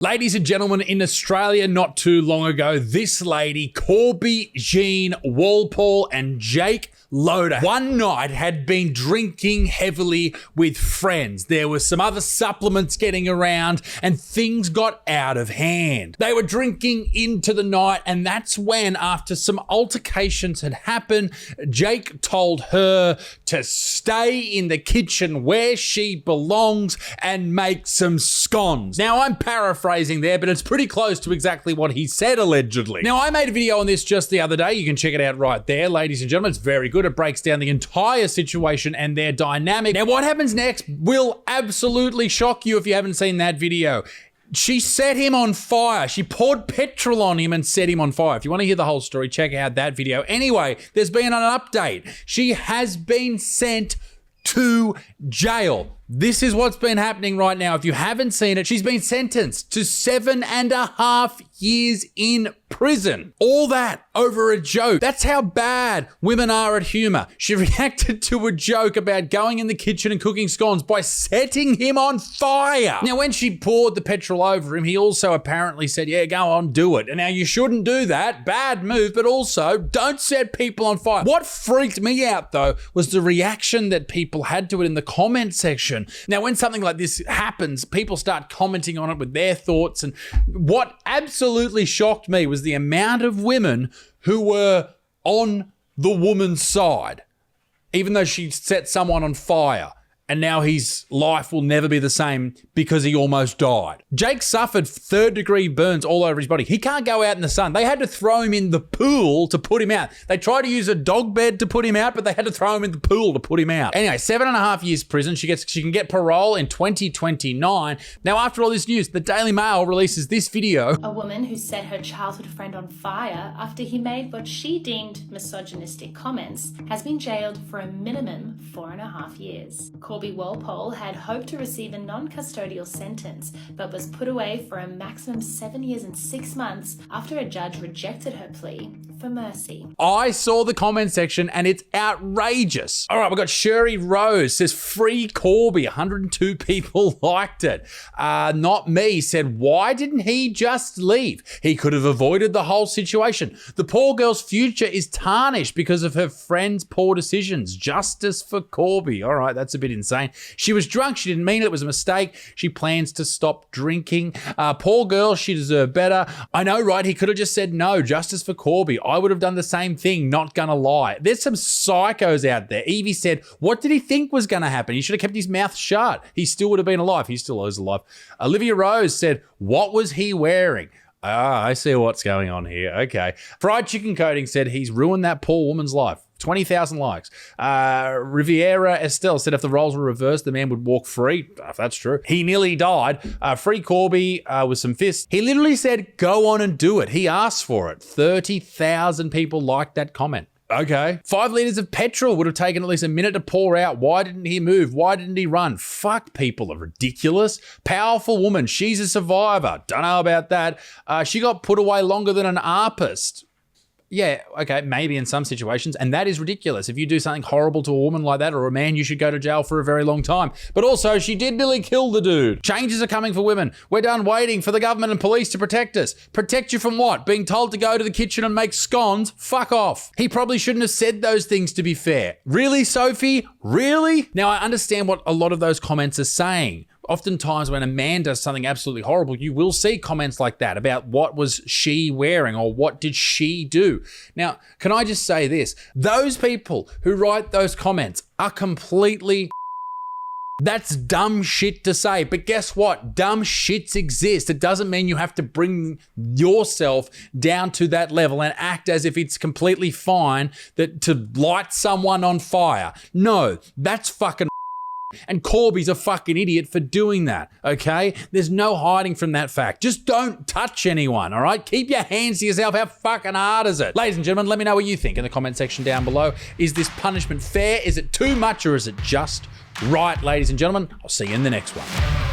Ladies and gentlemen, in Australia not too long ago, this lady, Corby Jean Walpole and Jake Loader, one night had been drinking heavily with friends. There were some other supplements getting around and things got out of hand. They were drinking into the night, and that's when, after some altercations had happened, Jake told her to stay in the kitchen where she belongs and make some scones. Now, I'm paraphrasing there, but it's pretty close to exactly what he said, allegedly. Now, I made a video on this just the other day. You can check it out right there, ladies and gentlemen. It's very good. It breaks down the entire situation and their dynamic. Now, what happens next will absolutely shock you if you haven't seen that video. She set him on fire. She poured petrol on him and set him on fire. If you want to hear the whole story, check out that video. Anyway, there's been an update. She has been sent to jail. This is what's been happening right now. If you haven't seen it, she's been sentenced to 7.5 years in prison. All that over a joke. That's how bad women are at humor. She reacted to a joke about going in the kitchen and cooking scones by setting him on fire. Now, when she poured the petrol over him, he also apparently said, yeah, go on, do it. And now you shouldn't do that. Bad move, but also don't set people on fire. What freaked me out, though, was the reaction that people had to it in the comment section. Now, when something like this happens, people start commenting on it with their thoughts. And what absolutely shocked me was the amount of women who were on the woman's side, even though she set someone on fire. And now his life will never be the same because he almost died. Jake suffered third-degree burns all over his body. He can't go out in the sun. They had to throw him in the pool to put him out. They tried to use a dog bed to put him out, but they had to throw him in the pool to put him out. Anyway, 7.5 years prison. She can get parole in 2029. Now, after all this news, the Daily Mail releases this video. A woman who set her childhood friend on fire after he made what she deemed misogynistic comments has been jailed for a minimum 4.5 years. Corby Walpole had hoped to receive a non-custodial sentence, but was put away for a maximum 7 years and 6 months after a judge rejected her plea for mercy. I saw the comment section and it's outrageous. All right, we've got Sherry Rose says, free Corby. 102 people liked it. Not me said, why didn't he just leave? He could have avoided the whole situation. The poor girl's future is tarnished because of her friend's poor decisions. Justice for Corby. All right, that's a bit insane. She was drunk. She didn't mean it. It was a mistake. She plans to stop drinking. Poor girl. She deserved better. I know, right? He could have just said no. Justice for Corby. I would have done the same thing. Not gonna lie. There's some psychos out there. Evie said, what did he think was gonna happen? He should have kept his mouth shut. He still would have been alive. He still is alive. Olivia Rose said, what was he wearing? I see what's going on here. Okay. Fried Chicken Coating said he's ruined that poor woman's life. 20,000 likes. Riviera Estelle said if the roles were reversed, the man would walk free. If that's true. He nearly died. Free Corby with some fists. He literally said, go on and do it. He asked for it. 30,000 people liked that comment. Okay. 5 liters of petrol would have taken at least a minute to pour out. Why didn't he move? Why didn't he run? Fuck, people are ridiculous. Powerful woman. She's a survivor. Don't know about that. She got put away longer than an arpist. Yeah, okay, maybe in some situations, and that is ridiculous. If you do something horrible to a woman like that or a man, you should go to jail for a very long time. But also, she did nearly kill the dude. Changes are coming for women. We're done waiting for the government and police to protect us. Protect you from what? Being told to go to the kitchen and make scones? Fuck off. He probably shouldn't have said those things, to be fair. Really, Sophie? Really? Now, I understand what a lot of those comments are saying. Oftentimes when a man does something absolutely horrible, you will see comments like that about what was she wearing or what did she do. Now, can I just say this? Those people who write those comments are completely... That's dumb shit to say, but guess what? Dumb shits exist. It doesn't mean you have to bring yourself down to that level and act as if it's completely fine that to light someone on fire. No, that's fucking... And Corby's a fucking idiot for doing that, okay? There's no hiding from that fact. Just don't touch anyone, all right? Keep your hands to yourself. How fucking hard is it? Ladies and gentlemen, let me know what you think in the comment section down below. Is this punishment fair? Is it too much or is it just right, ladies and gentlemen? I'll see you in the next one.